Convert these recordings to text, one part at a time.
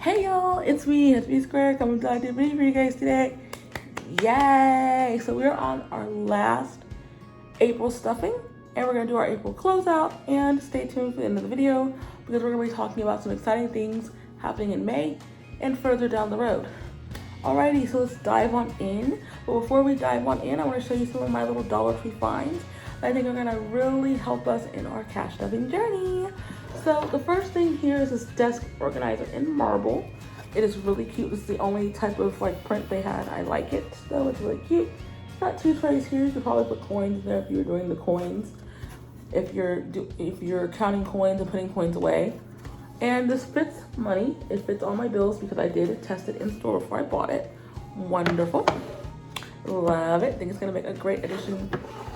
Hey y'all, it's me, Square, coming to do a video for you guys today. Yay! So we're on our last April stuffing, and we're gonna do our April closeout. And stay tuned for the end of the video because we're gonna be talking about some exciting things happening in May and further down the road. Alrighty, so let's dive on in. But before we dive on in, I want to show you some of my little Dollar Tree finds that I think are gonna really help us in our cash stuffing journey. So the first thing here is this desk organizer in marble. It is really cute. This is the only type of print they had. I like it, so it's really cute. It's got two trays here. You could probably put coins in there if you were doing the coins. If you're counting coins and putting coins away. And this fits money. It fits all my bills because I did test it in store before I bought it. Wonderful. Love it. I think it's gonna make a great addition.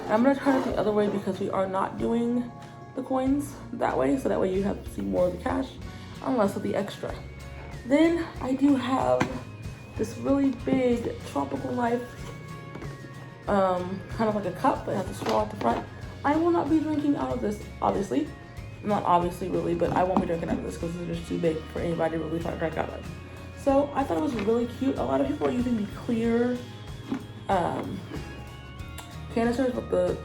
I'm gonna turn it the other way because we are not doing the coins that way, so that way you have to see more of the cash and less of the extra. Then I do have this really big Tropical Life, kind of like a cup, but it has a straw at the front. I will not be drinking out of this, obviously. Not obviously, really, but I won't be drinking out of this because it's just too big for anybody to really try to drink out of. So I thought it was really cute. A lot of people are using the clear canisters with the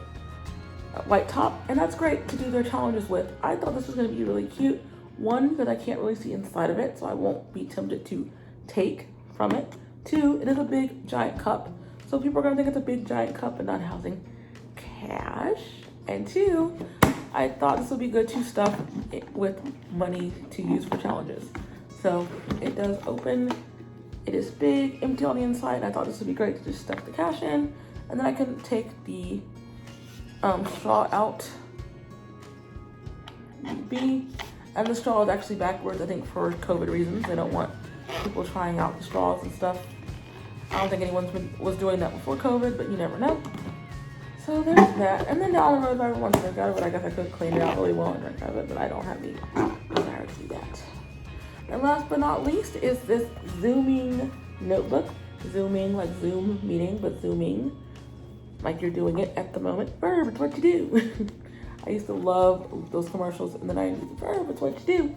white top, and that's great to do their challenges with. I thought this was going to be really cute. One, because I can't really see inside of it, so I won't be tempted to take from it. Two, it is a big giant cup, so people are going to think it's a big giant cup and not housing cash. And two, I thought this would be good to stuff it with money to use for challenges. So it does open. It is big, empty on the inside, and I thought this would be great to just stuff the cash in, and then I can take the straw out. And the straw is actually backwards, I think, for COVID reasons. They don't want people trying out the straws and stuff. I don't think anyone was doing that before COVID, but you never know. So there's that. And then down the road, if I ever want to drink out of it, I guess I could clean it out really well and drink out of it, but I don't have the desire to do that. And last but not least is this zooming notebook. Zooming like Zoom meeting, but zooming like you're doing it at the moment. Verb, it's what you do. I used to love those commercials in the 90s. Verb, it's what you do.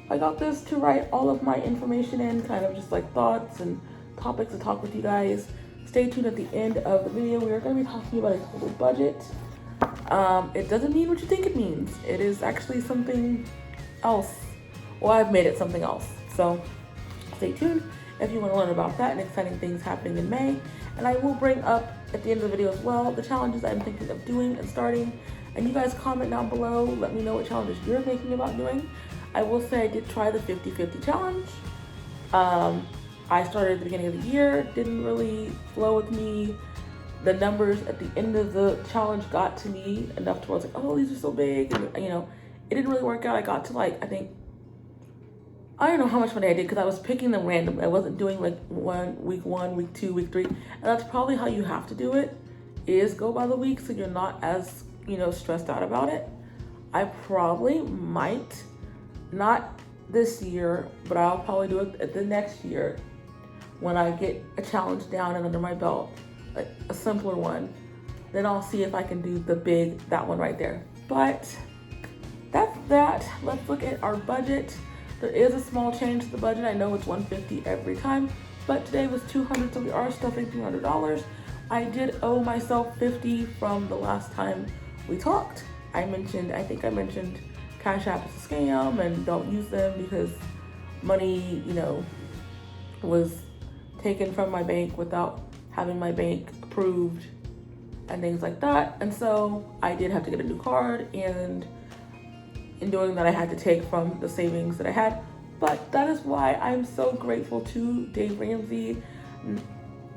I got this to write all of my information in, kind of just like thoughts and topics to talk with you guys. Stay tuned at the end of the video. We are going to be talking about a total budget. It doesn't mean what you think it means. It is actually something else. Well, I've made it something else. So stay tuned if you want to learn about that and exciting things happening in May. And I will bring up at the end of the video as well the challenges I'm thinking of doing and starting. And you guys comment down below. Let me know what challenges you're thinking about doing. I will say I did try the 50-50 challenge. I started at the beginning of the year. Didn't really flow with me. The numbers at the end of the challenge got to me enough to where I was like, oh, these are so big. And, you know, it didn't really work out. I got to I don't know how much money I did because I was picking them randomly. I wasn't doing week 1, week 2, week 3. And that's probably how you have to do it, is go by the week so you're not as, stressed out about it. I probably might, not this year, but I'll probably do it at the next year when I get a challenge down and under my belt, like a simpler one. Then I'll see if I can do that one right there. But that's that. Let's look at our budget. There is a small change to the budget. I know it's $150 every time, but today was $200, so we are stuffing $200. I did owe myself $50 from the last time we talked. I think I mentioned Cash App is a scam and don't use them because money, was taken from my bank without having my bank approved and things like that. And so I did have to get a new card, and in doing that, I had to take from the savings that I had. But that is why I'm so grateful to Dave Ramsey.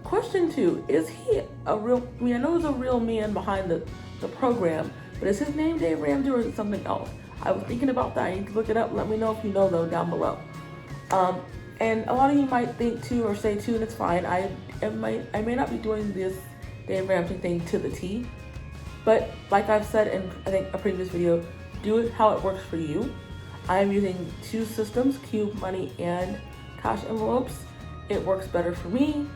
Question 2, is he a real, I know there's a real man behind the program, but is his name Dave Ramsey or is it something else? I was thinking about that. I need to look it up. Let me know if you know, though, down below. And a lot of you might think too or say too, and it's fine. I may not be doing this Dave Ramsey thing to the T, but like I've said in, I think, a previous video, do it how it works for you. I am using 2 systems, Cube Money and Cash Envelopes. It works better for me.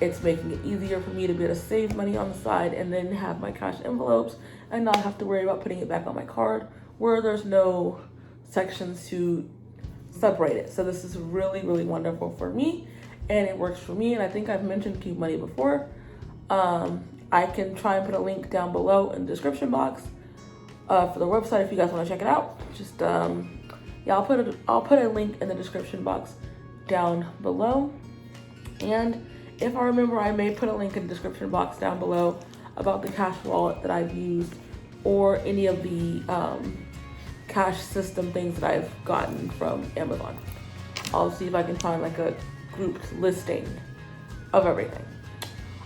It's making it easier for me to be able to save money on the side and then have my cash envelopes and not have to worry about putting it back on my card, where there's no sections to separate it. So this is really, really wonderful for me, and it works for me. And I think I've mentioned Cube Money before. I can try and put a link down below in the description box for the website if you guys want to check it out. Just yeah, I'll put a link in the description box down below. And if I remember, I may put a link in the description box down below about the cash wallet that I've used, or any of the cash system things that I've gotten from Amazon. I'll see if I can find like a grouped listing of everything.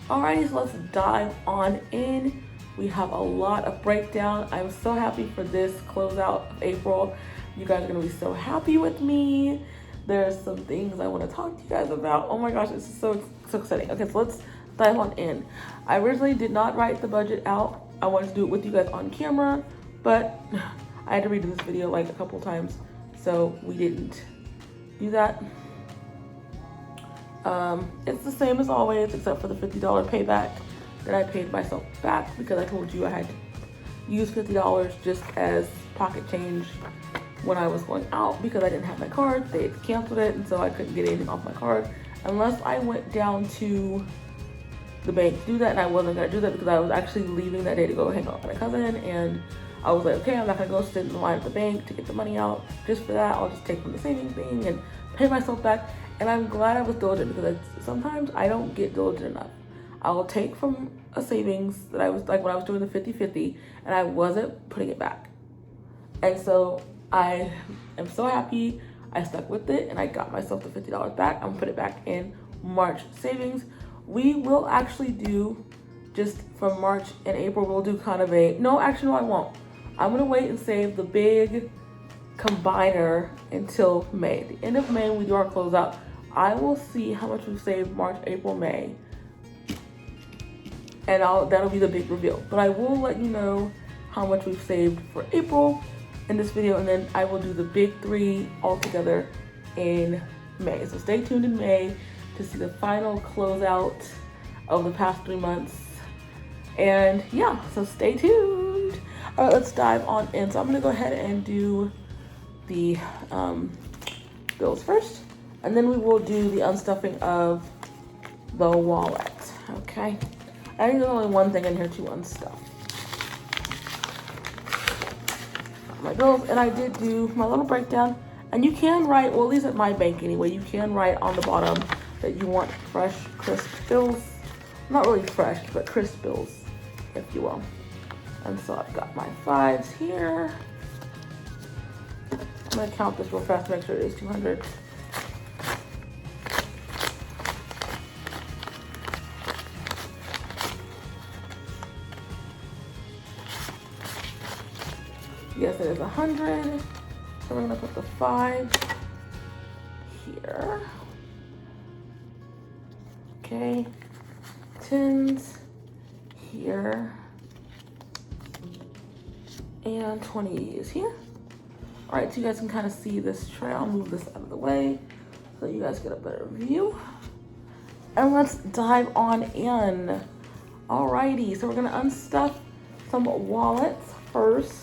Alrighty, so let's dive on in. We have a lot of breakdown. I'm so happy for this closeout of April. You guys are gonna be so happy with me. There's some things I want to talk to you guys about. Oh my gosh, this is so exciting. Okay, so let's dive on in. I originally did not write the budget out. I wanted to do it with you guys on camera, but I had to redo this video like a couple times, so we didn't do that. It's the same as always, except for the $50 payback that I paid myself back because I told you I had to use $50 just as pocket change when I was going out because I didn't have my card. They had canceled it, and so I couldn't get anything off my card unless I went down to the bank to do that, and I wasn't gonna do that because I was actually leaving that day to go hang out with my cousin, and I was like, okay, I'm not gonna go sit in the line at the bank to get the money out just for that. I'll just take from the savings thing and pay myself back. And I'm glad I was diligent because sometimes I don't get diligent enough. I will take from a savings that I was like when I was doing the 50-50 and I wasn't putting it back. And so I am so happy I stuck with it and I got myself the $50 back. I'm gonna put it back in March savings. We will actually do just from March and April, we'll do kind of a, no, actually, no, I won't. I'm gonna wait and save the big combiner until May. At the end of May, when we do our closeout, I will see how much we've saved March, April, May. And that'll be the big reveal. But I will let you know how much we've saved for April in this video, and then I will do the big three all together in May. So stay tuned in May to see the final closeout of the past 3 months. And yeah, so stay tuned. All right, let's dive on in. So I'm gonna go ahead and do the bills first, and then we will do the unstuffing of the wallet, okay? I think there's only one thing in here to unstuff. My bills, and I did do my little breakdown, and you can write, well, at least at my bank anyway, you can write on the bottom that you want fresh, crisp bills. Not really fresh, but crisp bills, if you will. And so I've got my 5s here. I'm gonna count this real fast to make sure it is 200. Yes, it is 100. So we're gonna put the 5 here. Okay, 10s here. And 20 is here. All right, so you guys can kind of see this tray. I'll move this out of the way so you guys get a better view. And let's dive on in. Alrighty, so we're gonna unstuff some wallets first.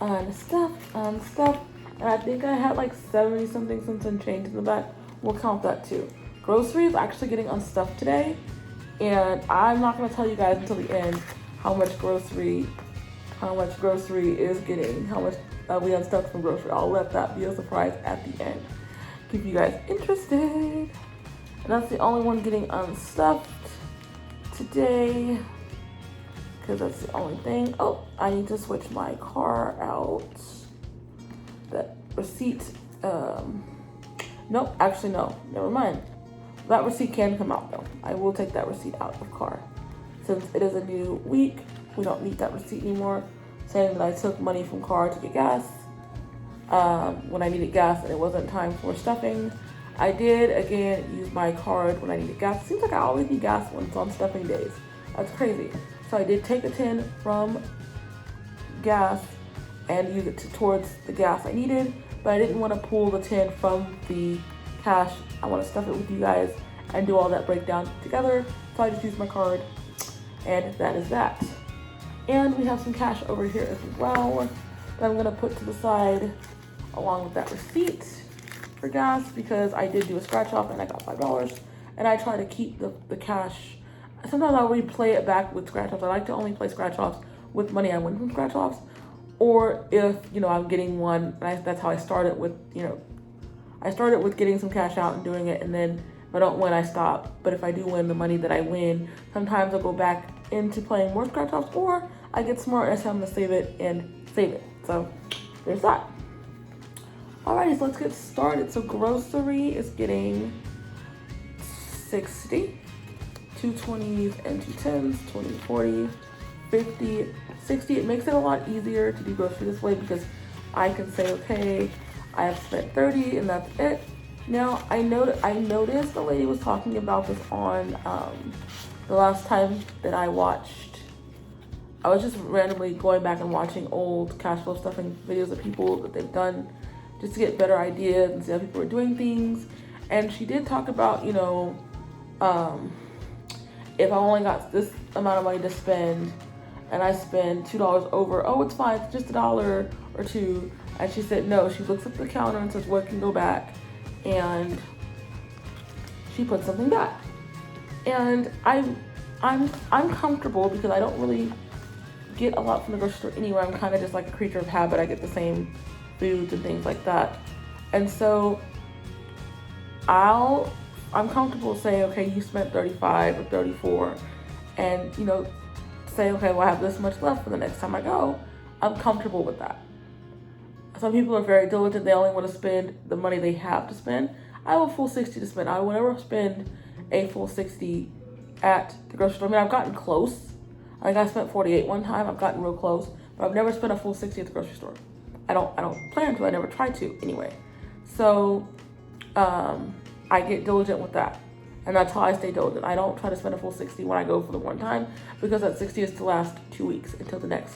Unstuff. And I think I had like 70 something cents and change in the back. We'll count that too. Grocery is actually getting unstuffed today. And I'm not gonna tell you guys until the end how much grocery is getting, how much we unstuffed from grocery. I'll let that be a surprise at the end. Keep you guys interested. And that's the only one getting unstuffed today, because that's the only thing. Oh, I need to switch my car out. That receipt, nope, actually no, never mind. That receipt can come out though. I will take that receipt out of car. Since it is a new week, we don't need that receipt anymore, saying that I took money from car to get gas when I needed gas and it wasn't time for stuffing. I did, again, use my card when I needed gas. It seems like I always need gas when it's on stuffing days. That's crazy. So I did take a 10 from gas and use it towards the gas I needed, but I didn't want to pull the 10 from the cash. I want to stuff it with you guys and do all that breakdown together. So I just used my card, and that is that. And we have some cash over here as well that I'm gonna put to the side along with that receipt. for gas because I did do a scratch off and I got $5. And I try to keep the cash. Sometimes I'll replay it back with scratch offs. I like to only play scratch offs with money I win from scratch offs. Or if, I'm getting one, and that's how I started with, I started with getting some cash out and doing it, and then if I don't win, I stop. But if I do win the money that I win, sometimes I'll go back into playing more scratch offs, or I get smart and say I'm gonna save it and save it. So there's that. Alrighty, so let's get started. So grocery is getting 60, 2 20s and 2 10s, 20, 40, 50, 60. It makes it a lot easier to do grocery this way because I can say, okay, I have spent 30 and that's it. Now, I noticed the lady was talking about this on the last time that I watched. I was just randomly going back and watching old cash flow stuffing videos of people that they've done just to get better ideas and see how people are doing things. And she did talk about, if I only got this amount of money to spend and I spend $2 over, oh, it's fine, it's just $1 or $2. And she said no. She looks at the counter and says what can go back, and she puts something back. And I'm comfortable because I don't really get a lot from the grocery store anywhere. I'm kind of just like a creature of habit. I get the same foods and things like that, and so I'm comfortable saying, okay, you spent 35 or 34, and say, okay, well, I have this much left for the next time I go. I'm comfortable with that. Some people are very diligent. They only want to spend the money they have to spend. I have a full 60 to spend. I would never spend a full 60 at the grocery store. I mean, I've gotten close. I think I spent 48 one time. I've gotten real close, but I've never spent a full 60 at the grocery store. I don't plan to. I never try to anyway. So, I get diligent with that. And that's how I stay diligent. I don't try to spend a full 60 when I go for the one time, because that 60 is to last 2 weeks until the next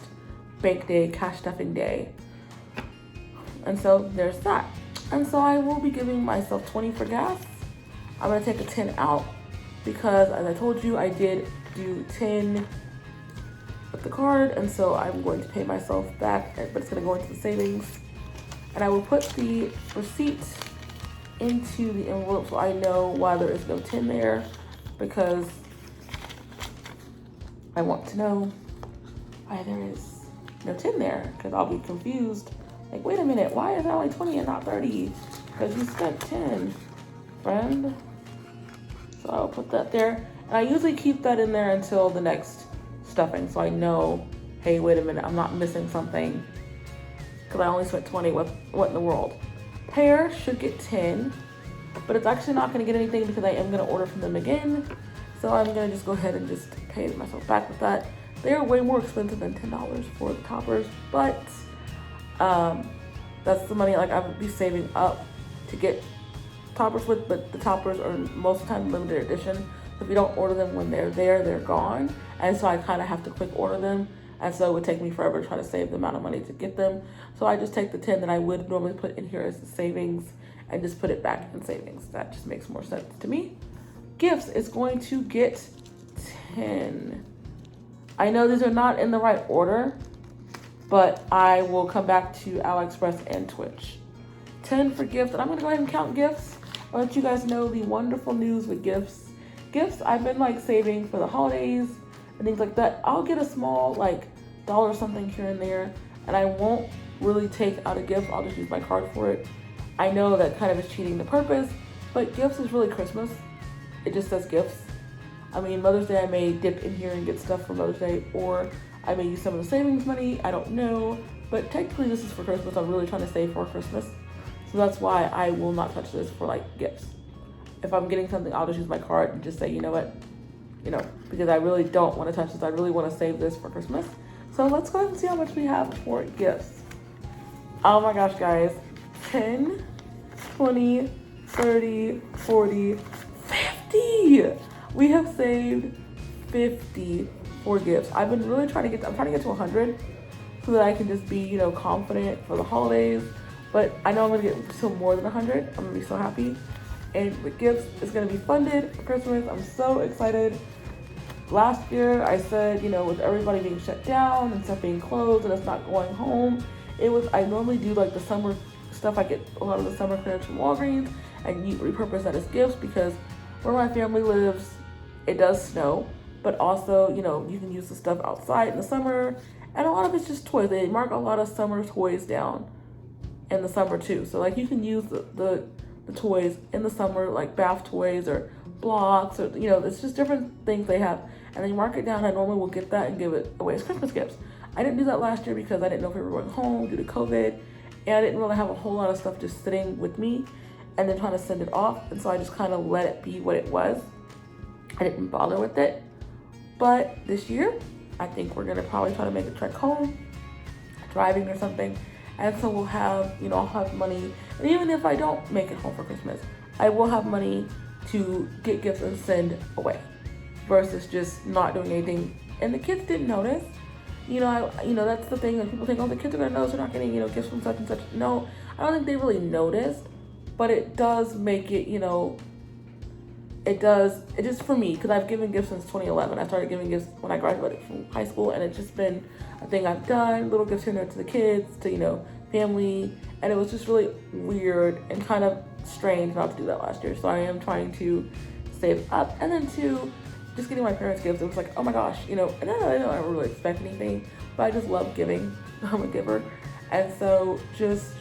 bank day, cash stuffing day. And so there's that. And so I will be giving myself 20 for gas. I'm gonna take a 10 out because, as I told you, I did do 10 with the card, and so I'm going to pay myself back, but it's gonna go into the savings. And I will put the receipt into the envelope so I know why there is no 10 there, because I want to know why there is no 10 there, because I'll be confused. Like, wait a minute, why is that only 20 and not 30? Because you spent 10, friend. So I'll put that there. And I usually keep that in there until the next stuffing, so I know, hey, wait a minute, I'm not missing something, because I only spent 20. What in the world? Pear should get 10, but it's actually not going to get anything because I am going to order from them again. So I'm going to just go ahead and just pay myself back with that. They're way more expensive than $10 for the toppers, but that's the money like I would be saving up to get toppers with. But the toppers are most of the time limited edition. So if you don't order them when they're there, they're gone. And so I kind of have to quick order them. And so it would take me forever to try to save the amount of money to get them. So I just take the 10 that I would normally put in here as the savings and just put it back in savings. That just makes more sense to me. Gifts is going to get 10. I know these are not in the right order, but I will come back to AliExpress and Twitch. 10 for gifts, and I'm gonna go ahead and count gifts. I'll let you guys know the wonderful news with gifts. Gifts, I've been like saving for the holidays and things like that. I'll get a small like $1 something here and there, and I won't really take out a gift. I'll just use my card for it. I know that kind of is cheating the purpose, but gifts is really Christmas. It just says gifts. I mean, Mother's Day I may dip in here and get stuff for Mother's Day, or I may use some of the savings money, I don't know. But technically this is for Christmas. I'm really trying to save for Christmas. So that's why I will not touch this for like gifts. If I'm getting something, I'll just use my card and just say, you know what, because I really don't want to touch this. I really want to save this for Christmas. So let's go ahead and see how much we have for gifts. Oh my gosh, guys. 10, 20, 30, 40, 50. We have saved 50 for gifts. I'm trying to get to 100 so that I can just be, confident for the holidays. But I know I'm gonna get to more than 100. I'm gonna be so happy. And with gifts, it's gonna be funded for Christmas. I'm so excited. Last year, I said, with everybody being shut down and stuff being closed and us not going home, I normally do like the summer stuff. I get a lot of the summer clearance from Walgreens and you repurpose that as gifts because where my family lives, it does snow, but also, you know, you can use the stuff outside in the summer, and a lot of it's just toys. They mark a lot of summer toys down in the summer too. So like you can use the toys in the summer, like bath toys or blocks, or you know, it's just different things they have, and they mark it down. I normally will get that and give it away as Christmas gifts. I didn't do that last year because I didn't know if we were going home due to COVID, and I didn't really have a whole lot of stuff just sitting with me and then trying to send it off, and so I just kind of let it be what it was. I didn't bother with it. But this year, I think we're gonna probably try to make a trek home, driving or something, and so we'll have, you know, I'll have money, and even if I don't make it home for Christmas, I will have money to get gifts and send away, versus just not doing anything. And the kids didn't notice. You know, that's the thing that people think, oh, the kids are gonna notice they're not getting, you know, gifts from such and such. No, I don't think they really noticed, but it does make it, you know, it just for me, because I've given gifts since 2011. I started giving gifts when I graduated from high school, and it's just been a thing I've done, little gifts here and there to the kids, to, you know, family, and it was just really weird and kind of strange not to do that last year. So I am trying to save up, and then to just getting my parents gifts. It was like, oh my gosh, you know, and I don't really expect anything, but I just love giving. I'm a giver, and so just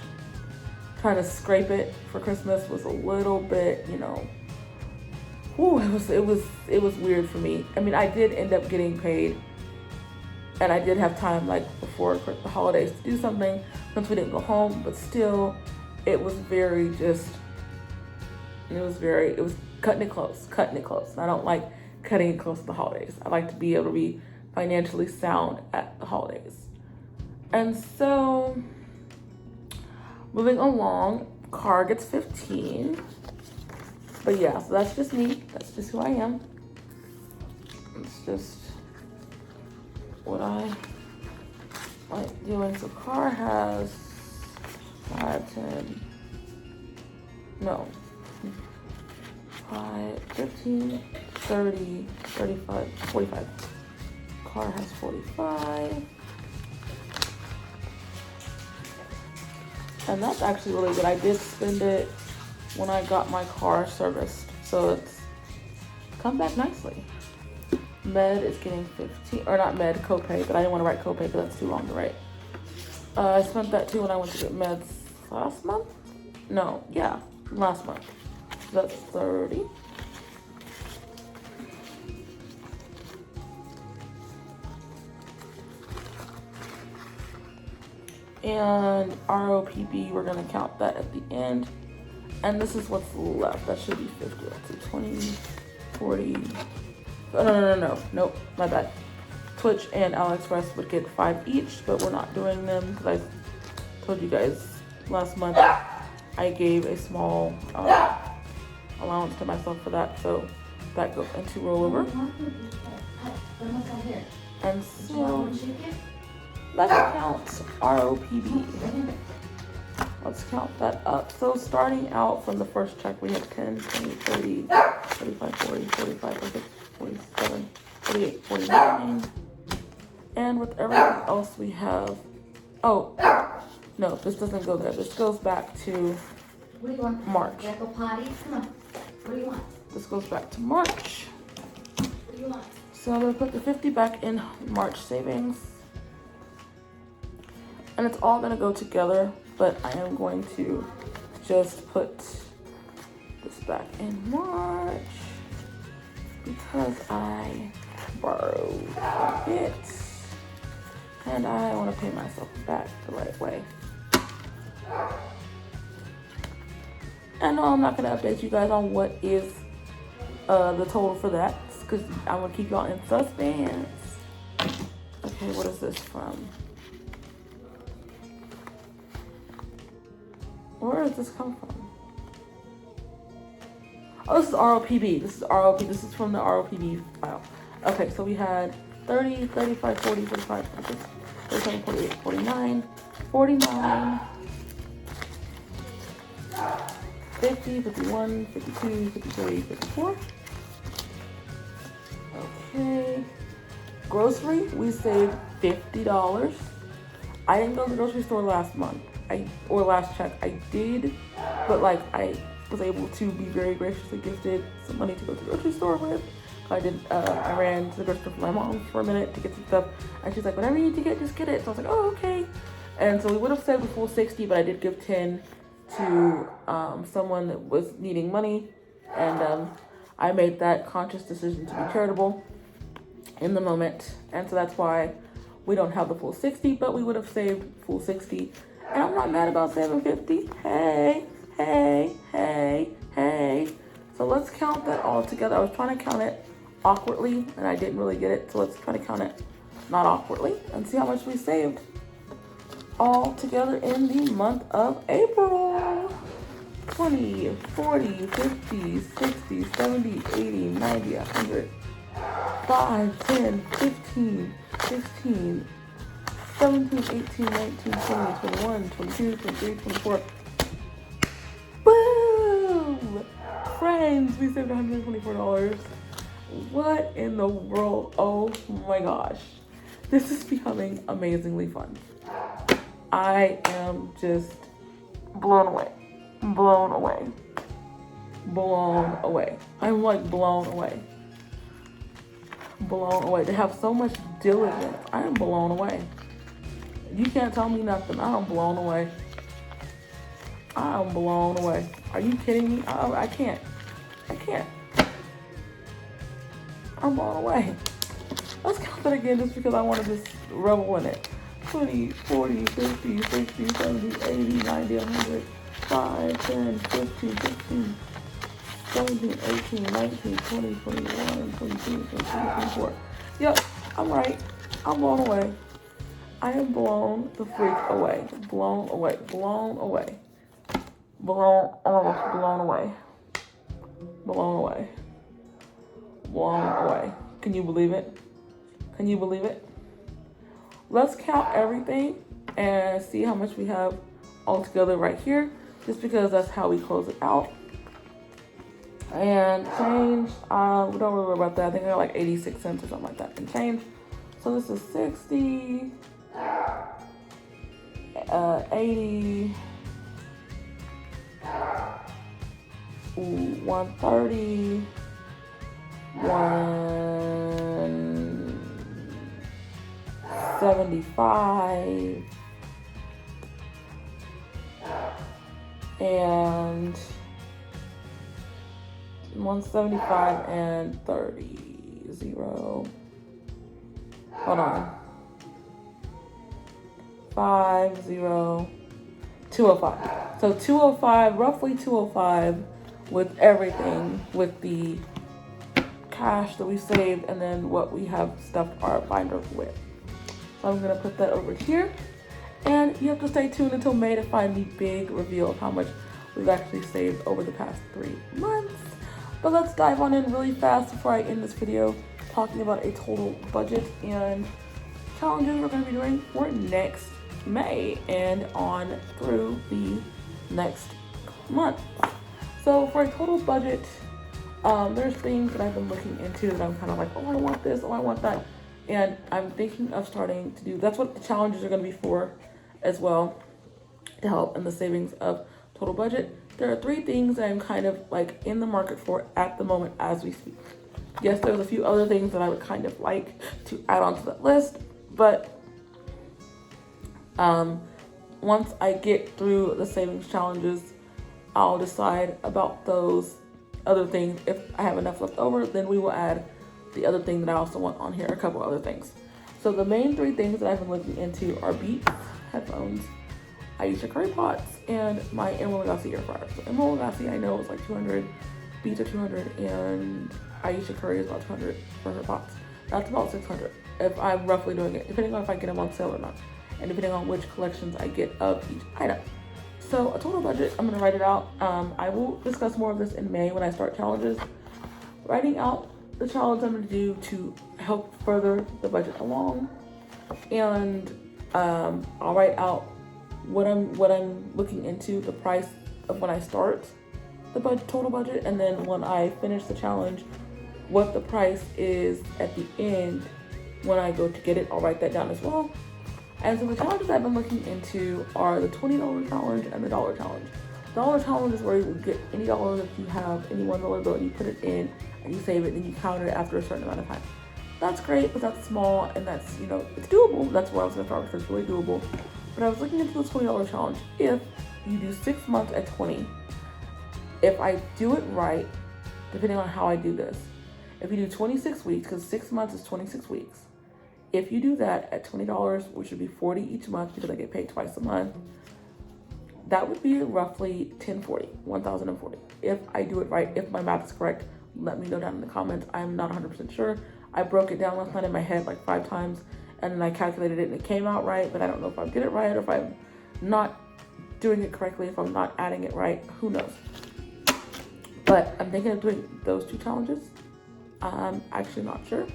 trying to scrape it for Christmas was a little bit, you know, it was weird for me. I mean, I did end up getting paid, and I did have time like before the holidays to do something since we didn't go home, but still, it was very just, it was cutting it close. I don't like cutting it close to the holidays. I like to be able to be financially sound at the holidays. And so, moving along, car gets 15. But yeah, so that's just me. That's just who I am. It's just what I like doing. So car has 5, 10, no, 5, 15, 30, 35, 45. Car has 45. And that's actually really good. I did spend it when I got my car serviced, so it's come back nicely. Med is getting 15, or not med, copay, but I didn't want to write copay because that's too long to write. I spent that too when I went to get meds last month. No, yeah, last month. So that's 30. And ROPB, we're gonna count that at the end. And this is what's left. That should be 50. Let's see, 20, 40. Oh, no. Nope, my bad. Twitch and AliExpress would get 5 each, but we're not doing them because I told you guys last month I gave a small allowance to myself for that, so that goes into rollover. And so let's count ROPB. Let's count that up. So starting out from the first check, we have 10, 20, 30, 35, 40, 45, 46, 47, 48, 49. And with everything else we have, oh, no, this doesn't go there. This goes back to what do you want? March. Go potty? Come on. What do you want? This goes back to March. What do you want? So I'm gonna put the 50 back in March savings. And it's all gonna go together, but I am going to just put this back in March because I borrowed it and I want to pay myself back the right way. And no, I'm not gonna update you guys on what is the total for that because I'm gonna keep y'all in suspense. Okay, what is this from? Where does this come from? Oh, this is ROPB. This is from the ROPB file. Okay, so we had 30, 35, 40, 45, 46, 47, 48, 49, 49, 50, 51, 52, 53, 54. Okay. Grocery, we saved $50. I didn't go to the grocery store last month. or last check I did, but like I was able to be very graciously gifted some money to go to the grocery store with. I ran to the grocery store for my mom for a minute to get some stuff, and she's like, whatever you need to get, just get it. So I was like, oh, okay. And so we would have saved the full 60, but I did give 10 to someone that was needing money, and I made that conscious decision to be charitable in the moment, and so that's why we don't have the full 60, but we would have saved full 60, and I'm not mad about saving 50. Hey. So let's count that all together. I was trying to count it awkwardly, and I didn't really get it, so let's try to count it not awkwardly and see how much we saved all together in the month of April. 20, 40, 50, 60, 70, 80, 90, 100, 5, 10, 15, 16, 17, 18, 19, 20, 21, 22, 23, 24. Boom! Friends, we saved $124. What in the world? Oh my gosh. This is becoming amazingly fun. I am just blown away. Blown away. Blown away. I'm like blown away. Blown away. To have so much diligence. I am blown away. You can't tell me nothing. I'm blown away. I'm blown away. Are you kidding me? I can't. I'm blown away. Let's count that again just because I want to just revel in it. 20, 40, 50, 60, 70, 80, 90, 100, 5, 10, 15, 16, 17, 18, 19, 20, 21, 22, 23, 24. Yep, I'm right. I'm blown away. I am blown the freak away. Blown away. Blown away. Blown away. Blown away. Blown away. Can you believe it? Can you believe it? Let's count everything and see how much we have all together right here, just because that's how we close it out. And change, we don't really worry about that. I think I got like 86 cents or something like that in change. So this is 60, 80, 130, 175, and 175 and 30, 0. Hold on. 5, 0, 205. So 205, roughly 205 with everything, with the cash that we saved and then what we have stuffed our binder with. So I'm gonna put that over here, and you have to stay tuned until May to find the big reveal of how much we've actually saved over the past 3 months. But let's dive on in really fast before I end this video talking about a total budget and challenges we're gonna be doing for next May and on through the next month. So for a total budget, there's things that I've been looking into that I'm kind of like, oh, I want this, oh, I want that. And I'm thinking of starting to do, that's what the challenges are going to be for as well, to help in the savings of total budget. There are 3 things that I'm kind of like in the market for at the moment as we speak. Yes, there's a few other things that I would kind of like to add onto that list, but once I get through the savings challenges, I'll decide about those other things. If I have enough left over, then we will add the other thing that I also want on here, a couple other things. So the main 3 things that I've been looking into are Beats headphones, Aisha curry pots, and my Emeril Lagasse air fryer. So Emeril Lagasse I know is like 200, Beats are 200, and Aisha curry is about 200 for her pots. That's about 600 if I'm roughly doing it, depending on if I get them on sale or not, and depending on which collections I get of each item. So a total budget, I'm gonna write it out. I will discuss more of this in May when I start challenges. Writing out the challenge I'm gonna do to help further the budget along, and I'll write out what I'm looking into, the price of when I start the total budget, and then when I finish the challenge, what the price is at the end when I go to get it. I'll write that down as well. And so the challenges I've been looking into are the $20 challenge and the dollar challenge. Dollar challenge is where you get any dollar that you have, any $1 bill, and you put it in and you save it, and you count it after a certain amount of time. That's great, but that's small, and that's, it's doable. That's where I was gonna start, because it's really doable. But I was looking into the $20 challenge. If you do 6 months at 20, if I do it right, depending on how I do this, if you do 26 weeks, because 6 months is 26 weeks, if you do that at $20, which would be $40 each month because I get paid twice a month, that would be roughly $1,040. If I do it right, if my math is correct, let me know down in the comments. I'm not 100% sure. I broke it down last night in my head like 5 times, and then I calculated it and it came out right, but I don't know if I did it right or if I'm not doing it correctly, if I'm not adding it right, who knows. But I'm thinking of doing those 2 challenges. I'm actually not sure.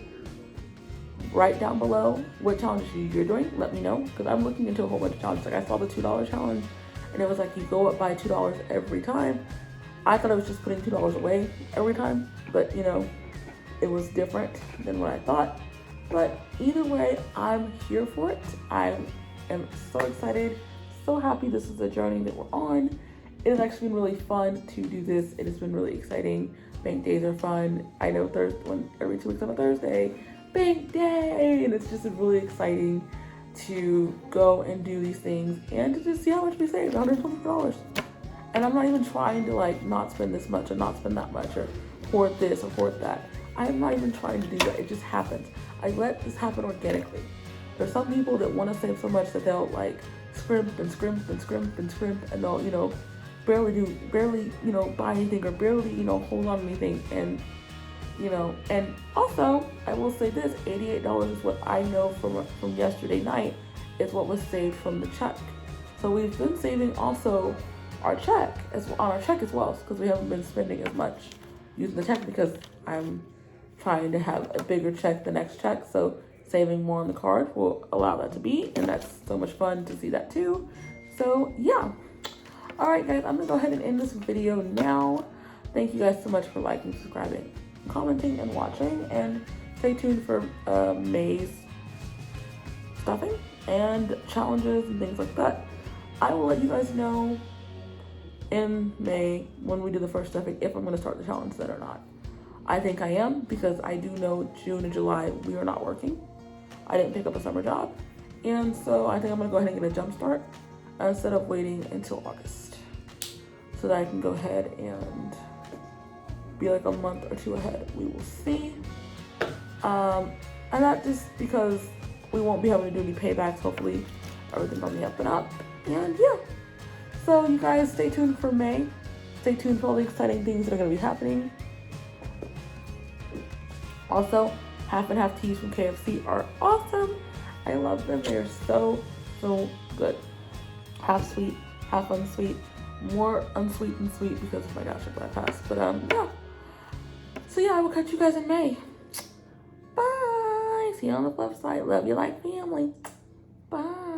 Write down below what challenges you're doing. Let me know, because I'm looking into a whole bunch of challenges. Like I saw the $2 challenge, and it was like you go up by $2 every time. I thought I was just putting $2 away every time, but it was different than what I thought. But either way, I'm here for it. I am so excited, so happy this is the journey that we're on. It has actually been really fun to do this. It has been really exciting. Bank days are fun. I know every 2 weeks on a Thursday, bank day, and it's just really exciting to go and do these things and to just see how much we saved, $124. And I'm not even trying to like not spend this much or not spend that much or hoard this or hoard that. I'm not even trying to do that. It just happens. I let this happen organically. There's some people that want to save so much that they'll like scrimp and scrimp and scrimp and scrimp, and they'll barely buy anything or barely hold on to anything. And and also I will say this, $88 is what I know from yesterday night is what was saved from the check. So we've been saving also our check on our check as well, because we haven't been spending as much using the check, because I'm trying to have a bigger check the next check. So saving more on the card will allow that to be, and that's so much fun to see that too. So yeah. All right, guys, I'm gonna go ahead and end this video now. Thank you guys so much for liking, subscribing, commenting, and watching, and stay tuned for May's stuffing and challenges and things like that. I will let you guys know in May when we do the first stuffing if I'm going to start the challenge then or not. I think I am, because I do know June and July we are not working. I didn't pick up a summer job, and so I think I'm going to go ahead and get a jump start instead of waiting until August, so that I can go ahead and be like a month or 2 ahead. We will see. And not just because we won't be able to do any paybacks. Hopefully everything's on the up and up. And yeah. So you guys stay tuned for May. Stay tuned for all the exciting things that are going to be happening. Also, half and half teas from KFC are awesome. I love them. They are so good. Half sweet, half unsweet. More unsweet than sweet because of my gastric bypass. But yeah. So yeah, I will catch you guys in May. Bye. See you on the flip side. Love you like family. Bye.